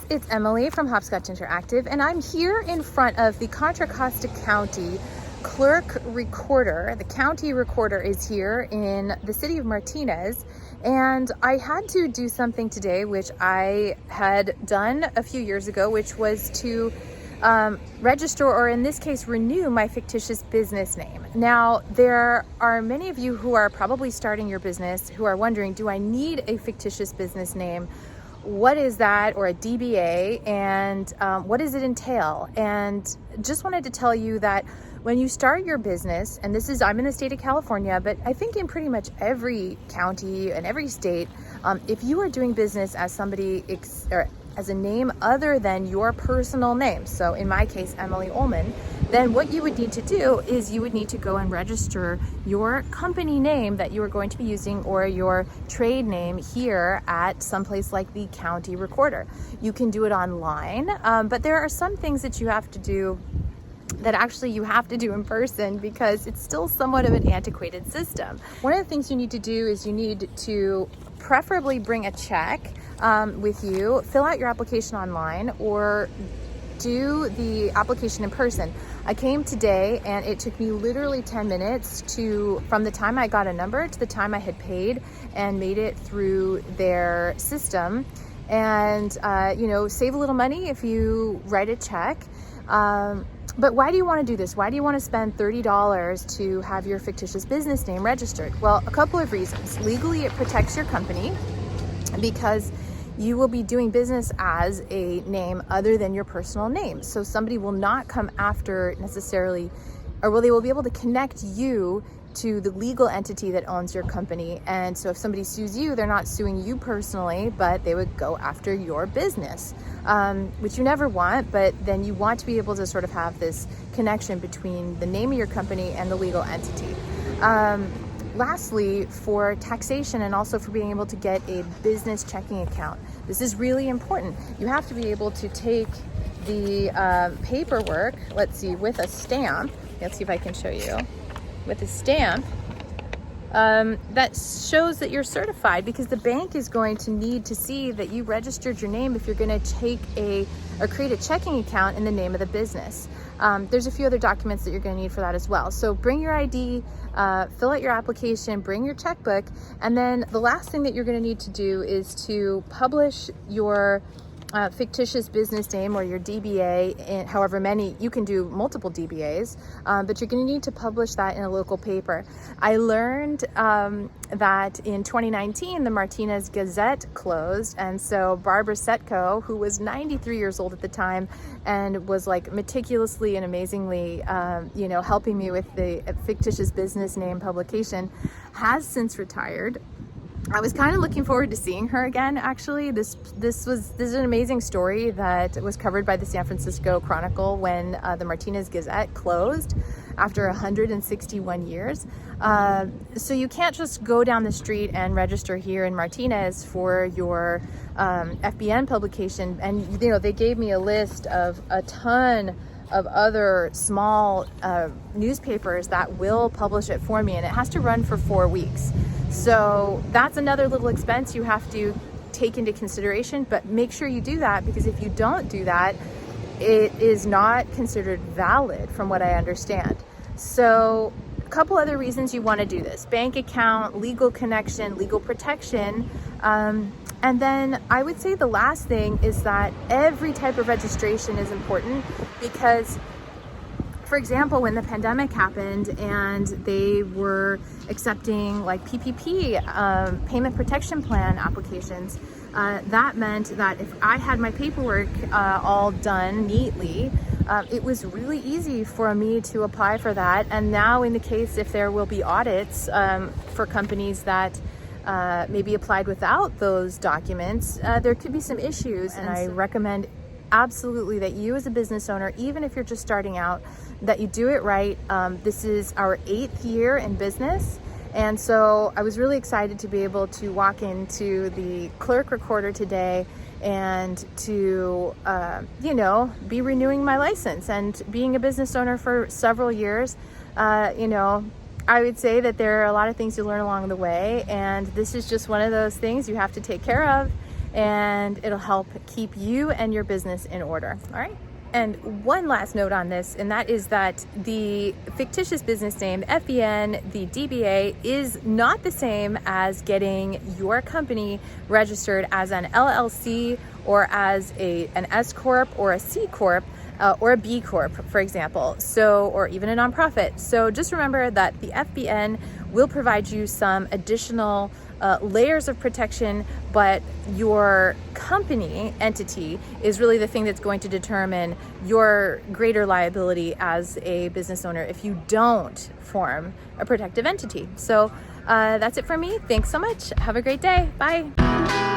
it's Emily from Hopscotch Interactive, and I'm here in front of the Contra Costa County Clerk-Recorder. The county recorder is here in the city of Martínez, and I had to do something today which I had done a few years ago, which was to register, or in this case renew, my fictitious business name. Now, there are many of you who are probably starting your business who are wondering, do I need a fictitious business name? What is that, or a DBA, and what does it entail? And just wanted to tell you that when you start your business, and I'm in the state of California, but I think in pretty much every county and every state, if you are doing business as somebody or as a name other than your personal name, so in my case, Emily Ullman, then what you would need to do is you would need to go and register your company name that you are going to be using, or your trade name, here at someplace like the county recorder. You can do it online, but there are some things that you have to do that actually you have to do in person, because it's still somewhat of an antiquated system. One of the things you need to do is you need to preferably bring a check with you, fill out your application online, or do the application in person. I came today and it took me literally 10 minutes from the time I got a number to the time I had paid and made it through their system. And save a little money if you write a check. But why do you want to do this? Why do you want to spend $30 to have your fictitious business name registered? Well, a couple of reasons. Legally, it protects your company because you will be doing business as a name other than your personal name. So somebody will not come after necessarily, or they will be able to connect you to the legal entity that owns your company. And so if somebody sues you, they're not suing you personally, but they would go after your business, which you never want. But then you want to be able to sort of have this connection between the name of your company and the legal entity. Lastly, for taxation and also for being able to get a business checking account, this is really important. You have to be able to take the paperwork, let's see, with a stamp. Let's see if I can show you. With a stamp that shows that you're certified, because the bank is going to need to see that you registered your name if you're going to take create a checking account in the name of the business. There's a few other documents that you're going to need for that as well. So bring your ID, fill out your application, bring your checkbook, and then the last thing that you're going to need to do is to publish your fictitious business name, or your DBA, in however many. You can do multiple DBAs, but you're going to need to publish that in a local paper. I learned that in 2019 the Martínez Gazette closed, and so Barbara Setko, who was 93 years old at the time and was like meticulously and amazingly helping me with the fictitious business name publication, has since retired. I was kind of looking forward to seeing her again, actually. This is an amazing story that was covered by the San Francisco Chronicle when the Martínez Gazette closed after 161 years. So you can't just go down the street and register here in Martínez for your FBN publication. And they gave me a list of a ton of other small newspapers that will publish it for me, and it has to run for 4 weeks. So that's another little expense you have to take into consideration, but make sure you do that, because if you don't do that, it is not considered valid from what I understand. So a couple other reasons you want to do this: bank account, legal connection, legal protection. And then I would say the last thing is that every type of registration is important, because for example, when the pandemic happened and they were accepting like PPP, payment protection plan applications, that meant that if I had my paperwork all done neatly, it was really easy for me to apply for that. And now in the case, if there will be audits for companies that maybe applied without those documents, there could be some issues. And I recommend absolutely that you as a business owner, even if you're just starting out, that you do it right. This is our 8th year in business, and so I was really excited to be able to walk into the clerk recorder today and to be renewing my license. And being a business owner for several years, I would say that there are a lot of things you learn along the way, and this is just one of those things you have to take care of. and it'll help keep you and your business in order. All right. And one last note on this, and that is that the fictitious business name, the FBN, the DBA, is not the same as getting your company registered as an LLC or as an S Corp or a C Corp or a B Corp, for example, or even a nonprofit. So just remember that the FBN will provide you some additional layers of protection, but your company entity is really the thing that's going to determine your greater liability as a business owner if you don't form a protective entity. So that's it for me. Thanks so much. Have a great day. Bye.